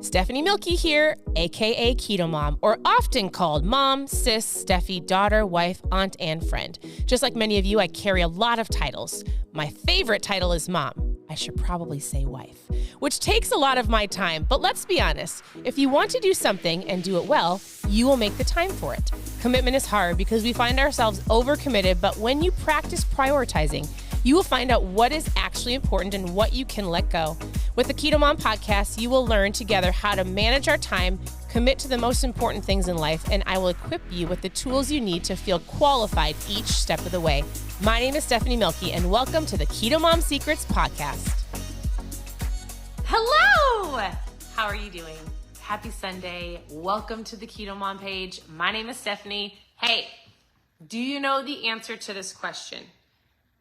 Stephanie Milky here, aka KetoMom, or often called mom, sis, Steffi, daughter, wife, aunt, and friend. Just like many of you, I carry a lot of titles. My favorite title is mom. I should probably say wife, which takes a lot of my time. But let's be honest, if you want to do something and do it well, you will make the time for it. Commitment is hard because we find ourselves overcommitted, but when you practice prioritizing, you will find out what is actually important and what you can let go. With the KetoMom podcast, you will learn together how to manage our time, commit to the most important things in life, and I will equip you with the tools you need to feel qualified each step of the way. My name is Stephanie Milky, and welcome to the KetoMom Secrets podcast. Hello! How are you doing? Happy Sunday. Welcome to the KetoMom page. My name is Stephanie. Hey, do you know the answer to this question?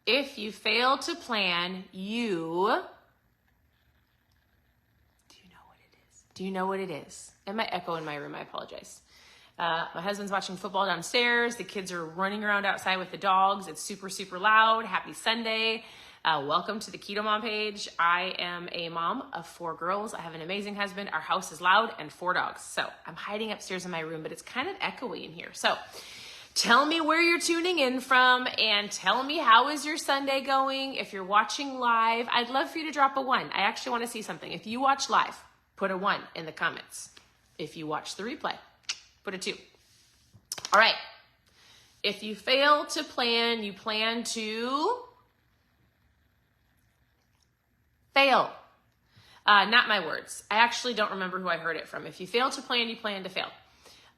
If you fail to plan, Do you know what it is? Am I echo in my room? I apologize. My husband's watching football downstairs. The kids are running around outside with the dogs. It's super, super loud. Happy Sunday. Welcome to the KetoMom page. I am a mom of 4 girls. I have an amazing husband. Our house is loud and 4 dogs. So I'm hiding upstairs in my room, but it's kind of echoey in here. So tell me where you're tuning in from and tell me how is your Sunday going. If you're watching live, I'd love for you to drop a 1. I actually want to see something. If you watch live, put a 1 in the comments. If you watch the replay, put a 2. All right. If you fail to plan, you plan to fail. Not my words. I actually don't remember who I heard it from. If you fail to plan, you plan to fail.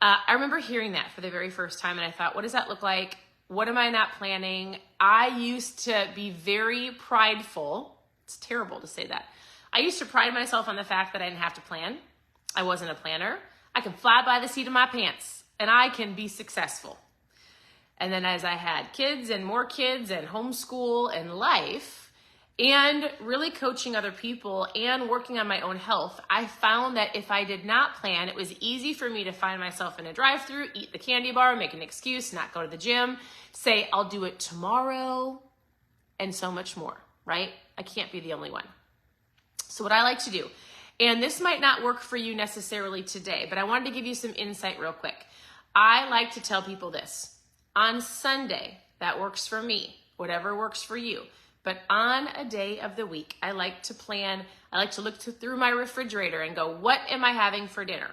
I remember hearing that for the very first time, and I thought, what does that look like? What am I not planning? I used to be very prideful. It's terrible to say that. I used to pride myself on the fact that I didn't have to plan. I wasn't a planner. I can fly by the seat of my pants, and I can be successful. And then as I had kids and more kids and homeschool and life, and really coaching other people and working on my own health, I found that if I did not plan, it was easy for me to find myself in a drive-thru, eat the candy bar, make an excuse, not go to the gym, say, I'll do it tomorrow, and so much more, right? I can't be the only one. So what I like to do, and this might not work for you necessarily today, but I wanted to give you some insight real quick. I like to tell people this. On Sunday, that works for me, whatever works for you. But on a day of the week, I like to plan. I like to look through my refrigerator and go, what am I having for dinner?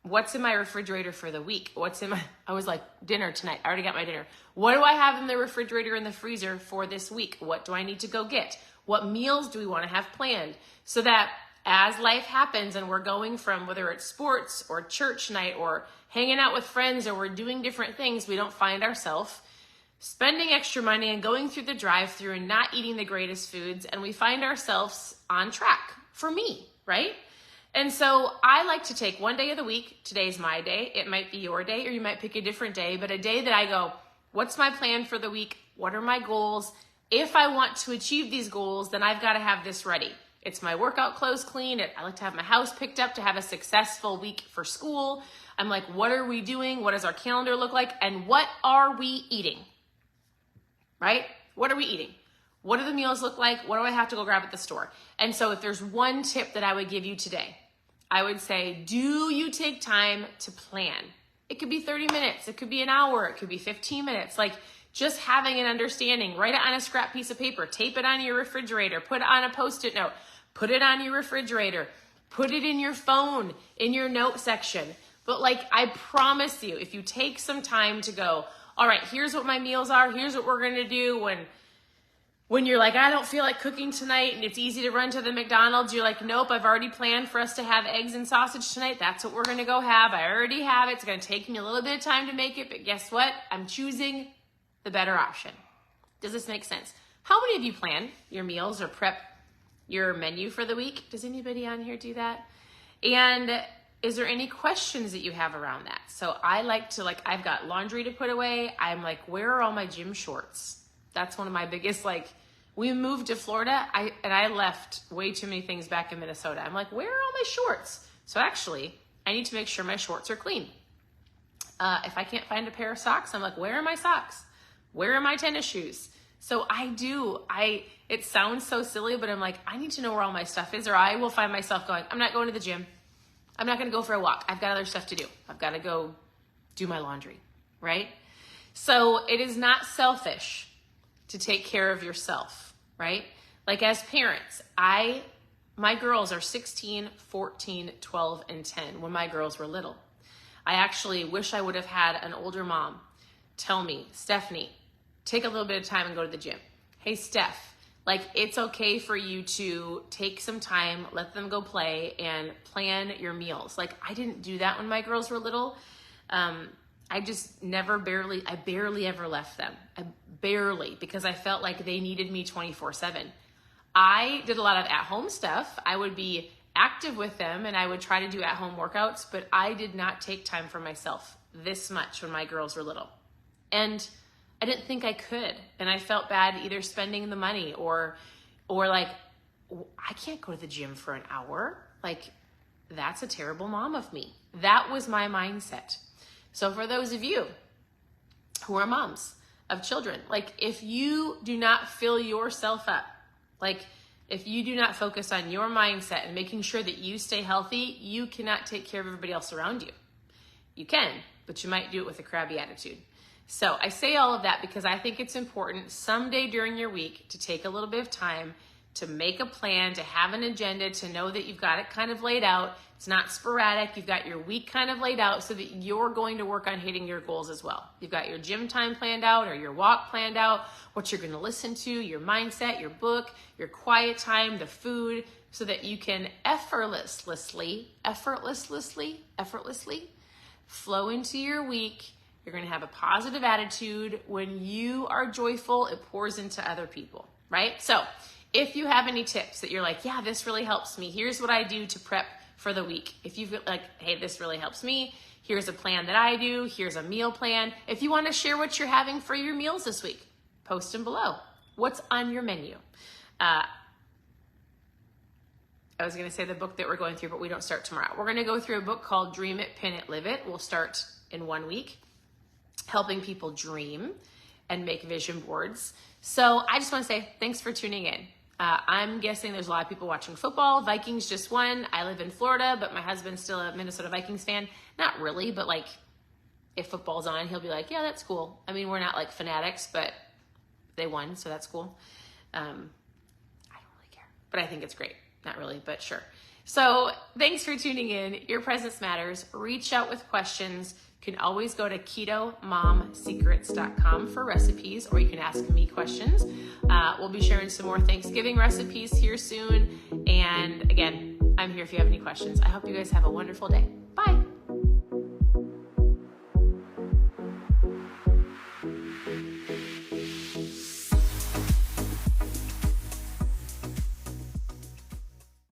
What's in my refrigerator for the week? I was like, dinner tonight. I already got my dinner. What do I have in the refrigerator in the freezer for this week? What do I need to go get? What meals do we want to have planned? So that as life happens and we're going from whether it's sports or church night or hanging out with friends or we're doing different things, we don't find ourselves spending extra money and going through the drive-thru and not eating the greatest foods, and we find ourselves on track, for me, right? And so I like to take one day of the week. Today's my day. It might be your day, or you might pick a different day, but a day that I go, what's my plan for the week? What are my goals? If I want to achieve these goals, then I've got to have this ready. It's my workout clothes clean. I like to have my house picked up to have a successful week for school. I'm like, what are we doing? What does our calendar look like? And what are we eating? Right? What are we eating? What do the meals look like? What do I have to go grab at the store? And so if there's one tip that I would give you today, I would say, do you take time to plan? It could be 30 minutes. It could be an hour. It could be 15 minutes. Like just having an understanding, write it on a scrap piece of paper, tape it on your refrigerator, put it on a Post-it note, put it on your refrigerator, put it in your phone, in your note section. But like, I promise you, if you take some time to go, all right, here's what my meals are. Here's what we're going to do when you're like, I don't feel like cooking tonight and it's easy to run to the McDonald's. You're like, nope, I've already planned for us to have eggs and sausage tonight. That's what we're going to go have. I already have it. It's going to take me a little bit of time to make it, but guess what? I'm choosing the better option. Does this make sense? How many of you plan your meals or prep your menu for the week? Does anybody on here do that? And is there any questions that you have around that? So I like to, I've got laundry to put away. I'm like, where are all my gym shorts? That's one of my biggest, we moved to Florida and I left way too many things back in Minnesota. I'm like, where are all my shorts? So actually, I need to make sure my shorts are clean. If I can't find a pair of socks, I'm like, where are my socks? Where are my tennis shoes? So it sounds so silly, but I'm like, I need to know where all my stuff is, or I will find myself going, I'm not going to the gym. I'm not going to go for a walk. I've got other stuff to do. I've got to go do my laundry, right? So it is not selfish to take care of yourself, right? Like as parents, my girls are 16, 14, 12, and 10 when my girls were little. I actually wish I would have had an older mom tell me, Stephanie, take a little bit of time and go to the gym. Hey, Steph, like it's okay for you to take some time, let them go play and plan your meals. Like I didn't do that when my girls were little. I barely ever left them. Because I felt like they needed me 24/7. I did a lot of at-home stuff. I would be active with them and I would try to do at-home workouts, but I did not take time for myself this much when my girls were little. And I didn't think I could. And I felt bad either spending the money or like, I can't go to the gym for an hour. Like, that's a terrible mom of me. That was my mindset. So for those of you who are moms of children, like if you do not fill yourself up, like if you do not focus on your mindset and making sure that you stay healthy, you cannot take care of everybody else around you. You can, but you might do it with a crabby attitude. So I say all of that because I think it's important someday during your week to take a little bit of time to make a plan, to have an agenda, to know that you've got it kind of laid out. It's not sporadic. You've got your week kind of laid out so that you're going to work on hitting your goals as well. You've got your gym time planned out or your walk planned out, what you're going to listen to, your mindset, your book, your quiet time, the food, so that you can effortlessly flow into your week. You're going to have a positive attitude. When you are joyful, it pours into other people, right? So if you have any tips that you're like, yeah, this really helps me. Here's what I do to prep for the week. If you've like, hey, this really helps me. Here's a plan that I do. Here's a meal plan. If you want to share what you're having for your meals this week, post them below. What's on your menu? I was going to say the book that we're going through, but we don't start tomorrow. We're going to go through a book called Dream It, Pin It, Live It. We'll start in 1 week, helping people dream and make vision boards. So I just want to say thanks for tuning in. I'm guessing there's a lot of people watching football. Vikings just won. I live in Florida, but my husband's still a Minnesota Vikings fan. Not really, but like if football's on, he'll be like, yeah, that's cool. I mean, we're not like fanatics, but they won, so that's cool. I don't really care, but I think it's great. Not really, but sure. So thanks for tuning in. Your presence matters. Reach out with questions. You can always go to ketomomsecrets.com for recipes, or you can ask me questions. We'll be sharing some more Thanksgiving recipes here soon. And again, I'm here if you have any questions. I hope you guys have a wonderful day. Bye.